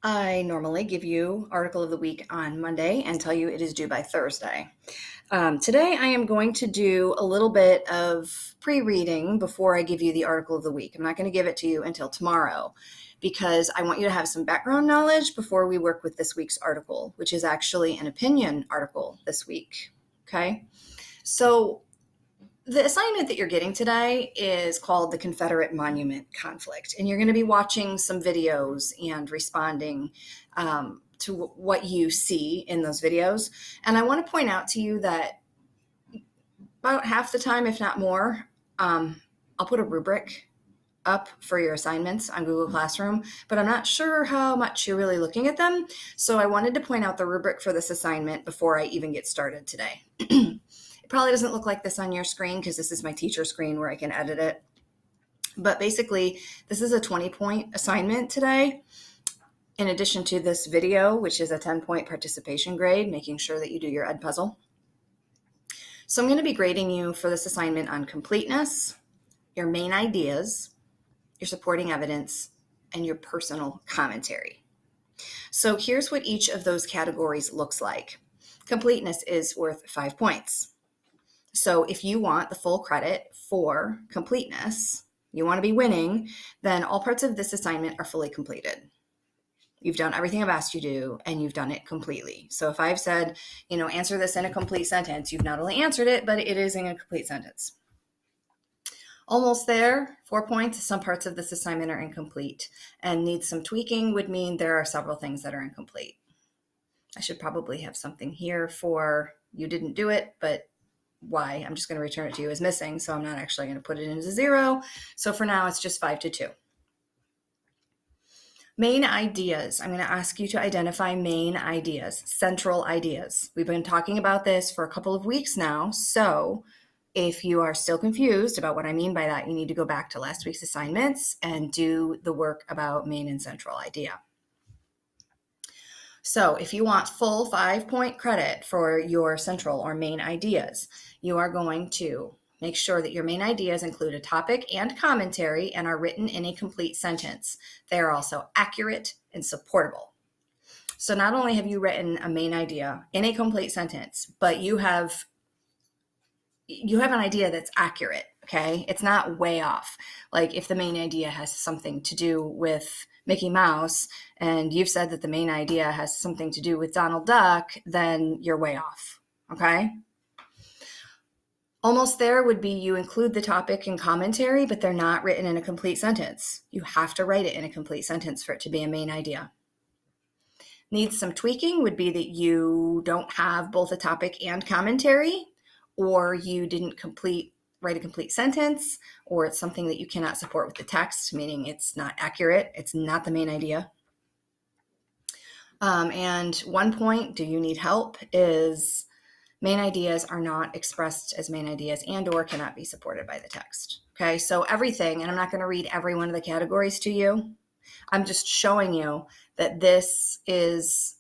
I normally give you article of the week on Monday and tell you it is due by Thursday. Today I am going to do a little bit of pre-reading before I give you the article of the week. I'm not going to give it to you until tomorrow because I want you to have some background knowledge before we work with this week's article, which is actually an opinion article this week. Okay, so the assignment that you're getting today is called the Confederate Monument Conflict, and you're going to be watching some videos and responding to what you see in those videos. And I want to point out to you that about half the time, if not more, I'll put a rubric up for your assignments on Google Classroom, but I'm not sure how much you're really looking at them. So I wanted to point out the rubric for this assignment before I even get started today. It probably doesn't look like this on your screen because this is my teacher screen where I can edit it. But basically, this is a 20-point assignment today. In addition to this video, which is a 10-point participation grade, making sure that you do your Edpuzzle. So I'm going to be grading you for this assignment on completeness, your main ideas, your supporting evidence, and your personal commentary. So here's what each of those categories looks like. Completeness is worth 5 points. So if you want the full credit for completeness, you want to be winning, then all parts of this assignment are fully completed. You've done everything I've asked you to do, and you've done it completely. So if I've said, answer this in a complete sentence, you've not only answered it, but it is in a complete sentence. Almost there, 4 points. Some parts of this assignment are incomplete, and need some tweaking would mean there are several things that are incomplete. I should probably have something here for you didn't do it, but why? I'm just going to return it to you as missing, so I'm not actually going to put it into 0. So for now, it's just 5-2. Main ideas. I'm going to ask you to identify main ideas, central ideas. We've been talking about this for a couple of weeks now, so if you are still confused about what I mean by that, you need to go back to last week's assignments and do the work about main and central idea. So if you want full 5-point credit for your central or main ideas, you are going to make sure that your main ideas include a topic and commentary and are written in a complete sentence. They are also accurate and supportable. So not only have you written a main idea in a complete sentence, but you have an idea that's accurate, okay? It's not way off. Like if the main idea has something to do with Mickey Mouse and you've said that the main idea has something to do with Donald Duck, then you're way off, okay? Almost there would be you include the topic and commentary, but they're not written in a complete sentence. You have to write it in a complete sentence for it to be a main idea. Needs some tweaking would be that you don't have both a topic and commentary, or you didn't write a complete sentence, or it's something that you cannot support with the text, meaning it's not accurate, it's not the main idea. And 1 point, do you need help, is main ideas are not expressed as main ideas and or cannot be supported by the text. Okay, so everything, and I'm not going to read every one of the categories to you. I'm just showing you that this is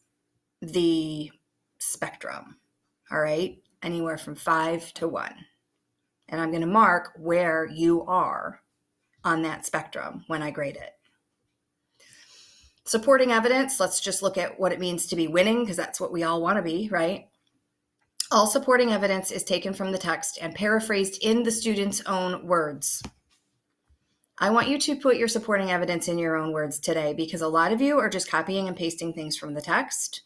the spectrum, all right? Anywhere from 5 to 1. And I'm going to mark where you are on that spectrum when I grade it. Supporting evidence, let's just look at what it means to be winning, because that's what we all want to be, right? All supporting evidence is taken from the text and paraphrased in the student's own words. I want you to put your supporting evidence in your own words today, because a lot of you are just copying and pasting things from the text,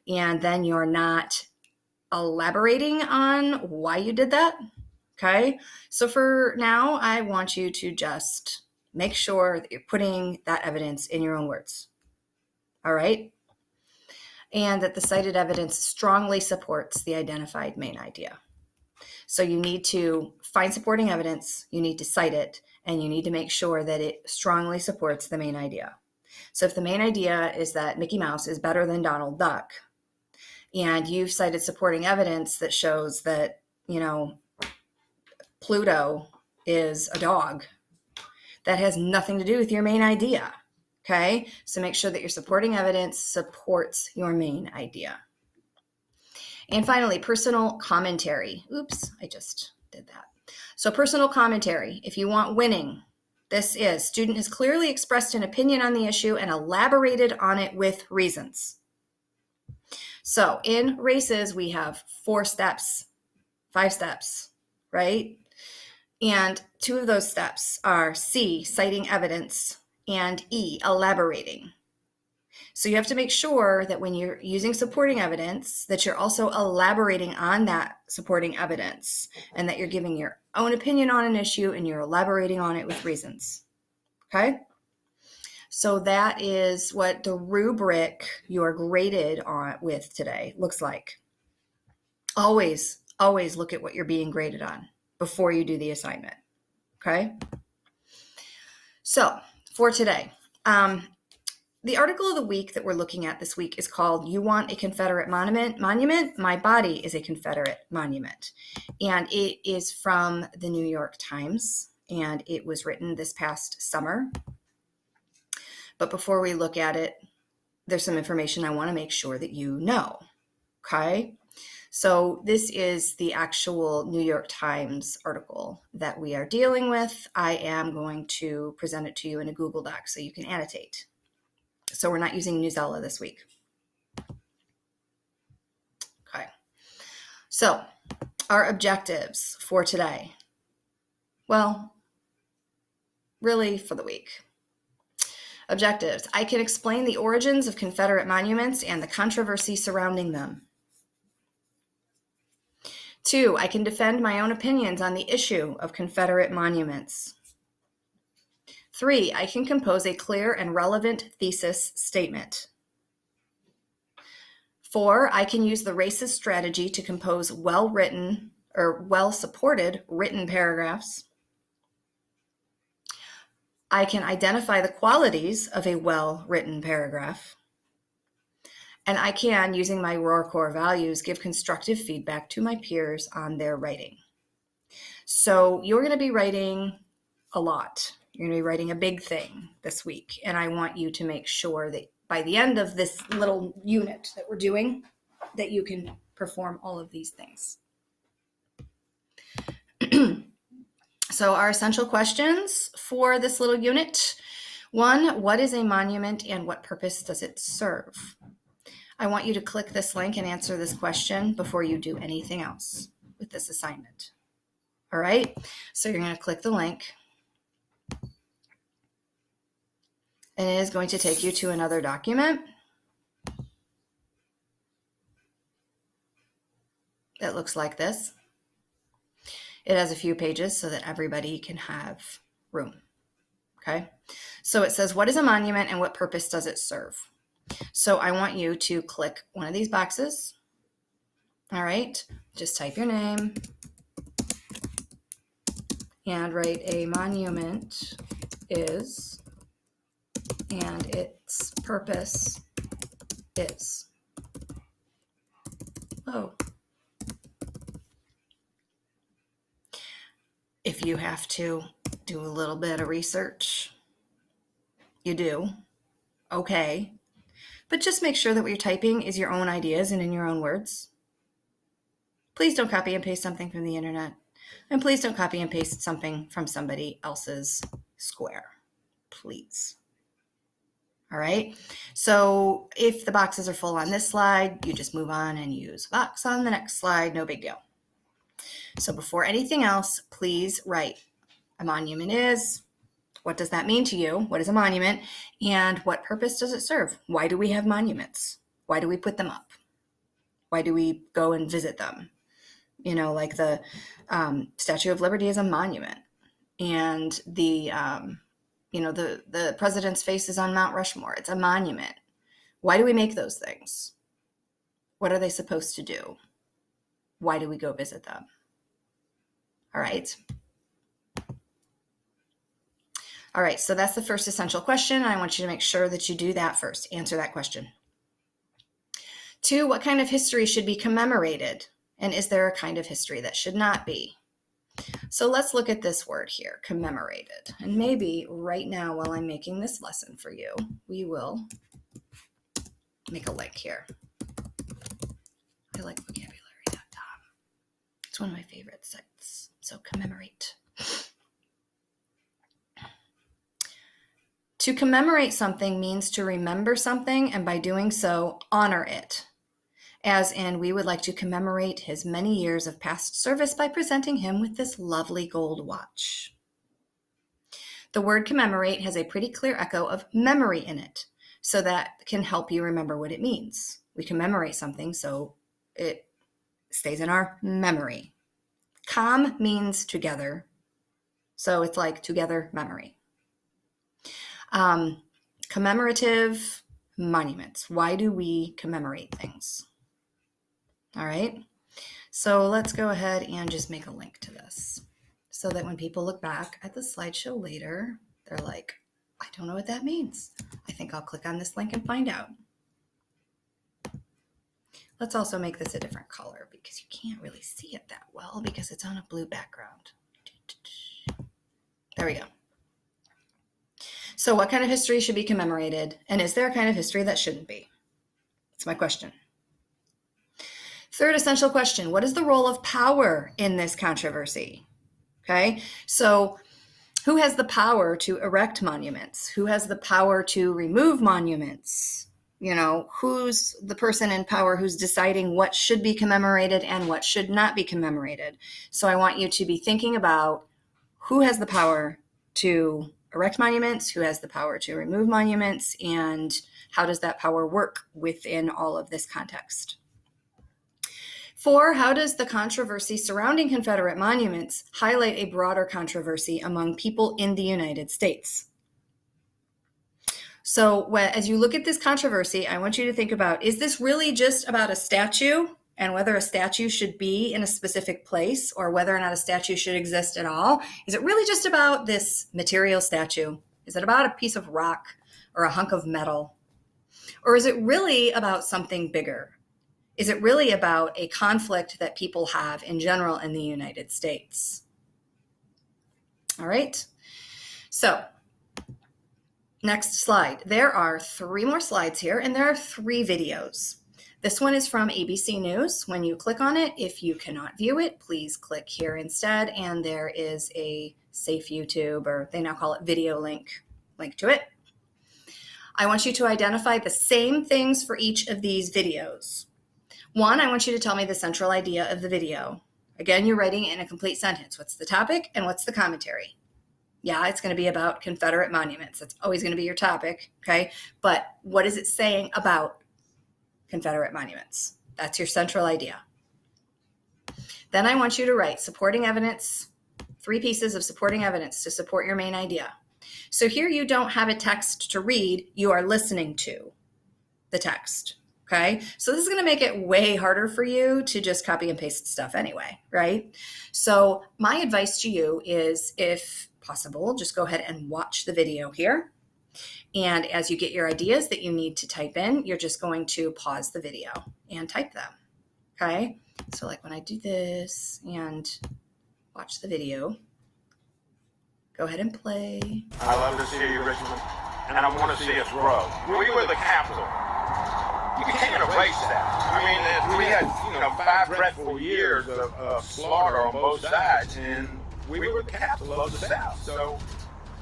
and then you're not elaborating on why you did that. Okay, so for now, I want you to just make sure that you're putting that evidence in your own words. All right, and that the cited evidence strongly supports the identified main idea. So you need to find supporting evidence, you need to cite it, and you need to make sure that it strongly supports the main idea. So if the main idea is that Mickey Mouse is better than Donald Duck, and you've cited supporting evidence that shows that, Pluto is a dog, that has nothing to do with your main idea. Okay, so make sure that your supporting evidence supports your main idea. And finally, personal commentary. Oops, I just did that. So personal commentary, if you want winning, This is, student has clearly expressed an opinion on the issue and elaborated on it with reasons. So in races, we have 4 steps, 5 steps, right? And 2 of those steps are C, citing evidence, and E, elaborating. So you have to make sure that when you're using supporting evidence, that you're also elaborating on that supporting evidence and that you're giving your own opinion on an issue and you're elaborating on it with reasons. Okay? So that is what the rubric you're graded on with today looks like. Always look at what you're being graded on before you do the assignment. Okay? So for today, the article of the week that we're looking at this week is called "You Want a Confederate Monument? My Body is a Confederate Monument." And it is from the New York Times, and it was written this past summer. But before we look at it, there's some information I want to make sure that you know. Okay? So this is the actual New York Times article that we are dealing with. I am going to present it to you in a Google Doc so you can annotate. So we're not using Newsella this week. Okay. So our objectives for today. Well, really for the week. Objectives. I can explain the origins of Confederate monuments and the controversy surrounding them. 2, I can defend my own opinions on the issue of Confederate monuments. 3, I can compose a clear and relevant thesis statement. 4, I can use the racist strategy to compose well-written or well-supported written paragraphs. I can identify the qualities of a well-written paragraph. And I can, using my Roar core values, give constructive feedback to my peers on their writing. So you're going to be writing a lot. You're going to be writing a big thing this week. And I want you to make sure that by the end of this little unit that we're doing, that you can perform all of these things. So our essential questions for this little unit. 1, what is a monument and what purpose does it serve? I want you to click this link and answer this question before you do anything else with this assignment. All right, so you're going to click the link. And it is going to take you to another document that looks like this. It has a few pages so that everybody can have room. Okay, so it says, what is a monument and what purpose does it serve? So I want you to click one of these boxes. All right, just type your name and write a monument is and its purpose is. Oh. If you have to do a little bit of research, you do. Okay. But just make sure that what you're typing is your own ideas and in your own words. Please don't copy and paste something from the internet. And please don't copy and paste something from somebody else's square. Please. All right. So if the boxes are full on this slide, you just move on and use a box on the next slide. No big deal. So before anything else, please write a monument is. What does that mean to you? What is a monument? And what purpose does it serve? Why do we have monuments? Why do we put them up? Why do we go and visit them? You know, like the Statue of Liberty is a monument. And the president's face is on Mount Rushmore. It's a monument. Why do we make those things? What are they supposed to do? Why do we go visit them? All right. All right, so that's the first essential question. I want you to make sure that you do that first. Answer that question. 2, what kind of history should be commemorated? And is there a kind of history that should not be? So let's look at this word here, commemorated. And maybe right now while I'm making this lesson for you, we will make a link here. I like vocabulary.com. It's one of my favorite sites. So commemorate. To commemorate something means to remember something, and by doing so, honor it. As in, we would like to commemorate his many years of past service by presenting him with this lovely gold watch. The word commemorate has a pretty clear echo of memory in it, so that can help you remember what it means. We commemorate something so it stays in our memory. Com means together, so it's like together memory. Commemorative monuments. Why do we commemorate things? All right, so let's go ahead and just make a link to this so that when people look back at the slideshow later, they're like, I don't know what that means. I think I'll click on this link and find out. Let's also make this a different color because you can't really see it that well because it's on a blue background. There we go. So what kind of history should be commemorated? And is there a kind of history that shouldn't be? That's my question. Third essential question, what is the role of power in this controversy? Okay, so who has the power to erect monuments? Who has the power to remove monuments? You know, who's the person in power who's deciding what should be commemorated and what should not be commemorated? So I want you to be thinking about who has the power to erect monuments, who has the power to remove monuments, and how does that power work within all of this context? 4, how does the controversy surrounding Confederate monuments highlight a broader controversy among people in the United States? So as you look at this controversy, I want you to think about, is this really just about a statue and whether a statue should be in a specific place or whether or not a statue should exist at all? Is it really just about this material statue? Is it about a piece of rock or a hunk of metal? Or is it really about something bigger? Is it really about a conflict that people have in general in the United States? All right. So next slide. There are 3 more slides here, and there are 3 videos. This one is from ABC News. When you click on it, if you cannot view it, please click here instead, and there is a safe YouTube, or they now call it video link to it. I want you to identify the same things for each of these videos. 1, I want you to tell me the central idea of the video. Again, you're writing it in a complete sentence. What's the topic and what's the commentary? Yeah, it's going to be about Confederate monuments. That's always going to be your topic, okay? But what is it saying about Confederate monuments? That's your central idea. Then I want you to write supporting evidence, 3 pieces of supporting evidence to support your main idea. So here you don't have a text to read, you are listening to the text. Okay, so this is going to make it way harder for you to just copy and paste stuff anyway, right? So my advice to you is, if possible, just go ahead and watch the video here. And as you get your ideas that you need to type in, you're just going to pause the video and type them, okay? So like when I do this and watch the video, go ahead and play. I love to see you, Richmond, and I want to see us grow. We were the capital. You can't erase that. I mean, we had, 5 dreadful years of slaughter on both sides, and we were the capital of the South. So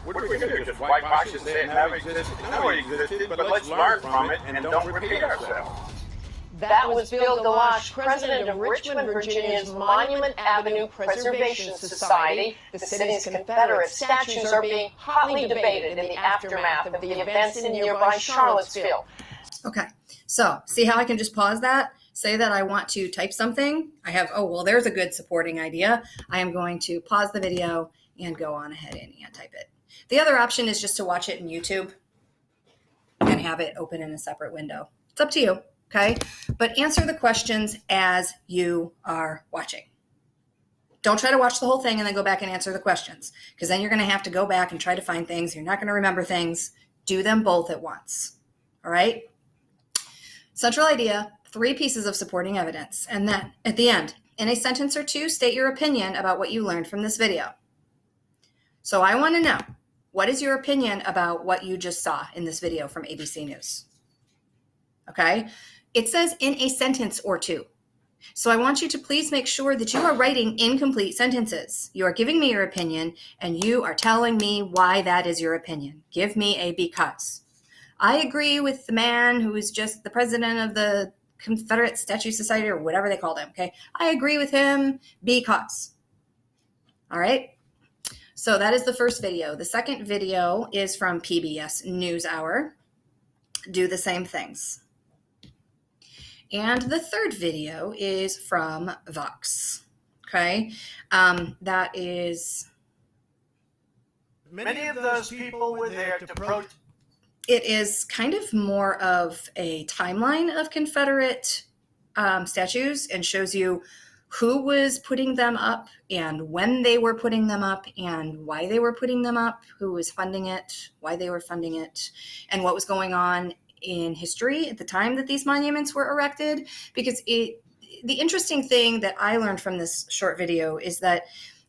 what are we going to do? Just whitewash it and say it never existed? No, it existed, but let's learn from it and don't repeat ourselves. That was Bill Galosh, president of Richmond, Virginia's Monument Avenue Preservation Society. The city's Confederate statues are being hotly debated in the aftermath of the events in nearby Charlottesville. Okay, so see how I can just pause that? Say that I want to type something. I have, there's a good supporting idea. I am going to pause the video and go on ahead and type it. The other option is just to watch it in YouTube and have it open in a separate window. It's up to you, okay? But answer the questions as you are watching. Don't try to watch the whole thing and then go back and answer the questions, because then you're going to have to go back and try to find things. You're not going to remember things. Do them both at once, all right? Central idea, 3 pieces of supporting evidence. And then at the end, in a sentence or 2, state your opinion about what you learned from this video. So I want to know, what is your opinion about what you just saw in this video from ABC News? Okay. It says in a sentence or 2. So I want you to please make sure that you are writing incomplete sentences. You are giving me your opinion, and you are telling me why that is your opinion. Give me a because. I agree with the man who is just the president of the Confederate Statue Society, or whatever they called him, okay? I agree with him because. All right? So that is the first video. The second video is from PBS NewsHour. Do the same things. And the third video is from Vox. Okay, that is. Many of those people were there to protest. It is kind of more of a timeline of Confederate statues and shows you who was putting them up and when they were putting them up and why they were putting them up, who was funding it, why they were funding it, and what was going on in history at the time that these monuments were erected. Because the interesting thing that I learned from this short video is that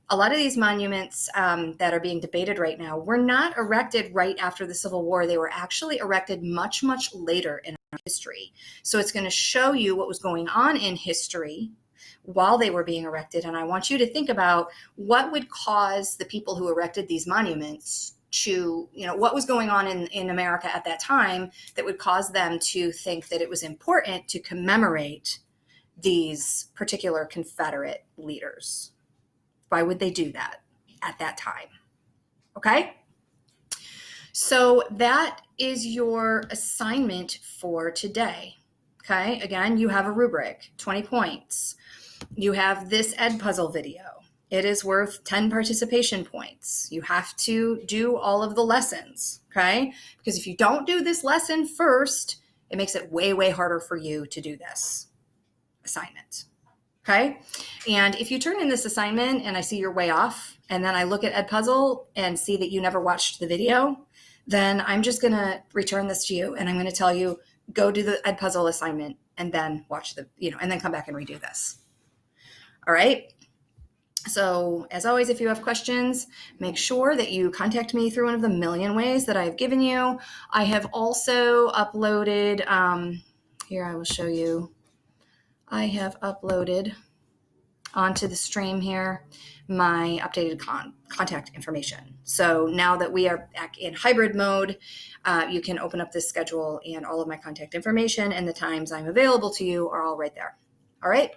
a lot of these monuments that are being debated right now were not erected right after the Civil War. They were actually erected much, much later in our history. So it's going to show you what was going on in history while they were being erected. And I want you to think about what would cause the people who erected these monuments to, what was going on in America at that time that would cause them to think that it was important to commemorate these particular Confederate leaders. Why would they do that at that time? Okay? So that is your assignment for today. Okay? Again, you have a rubric, 20 points. You have this Ed Puzzle video. It is worth 10 participation points. You have to do all of the lessons, okay? Because if you don't do this lesson first, it makes it way, way harder for you to do this assignment, okay? And if you turn in this assignment and I see you're way off, and then I look at Ed Puzzle and see that you never watched the video, then I'm just going to return this to you, and I'm going to tell you, go do the Ed Puzzle assignment and then watch and then come back and redo this. All right? So as always, if you have questions, make sure that you contact me through one of the million ways that I've given you. I have also uploaded, here I will show you, I have uploaded onto the stream here my updated contact information. So now that we are back in hybrid mode, you can open up this schedule and all of my contact information and the times I'm available to you are all right there. All right.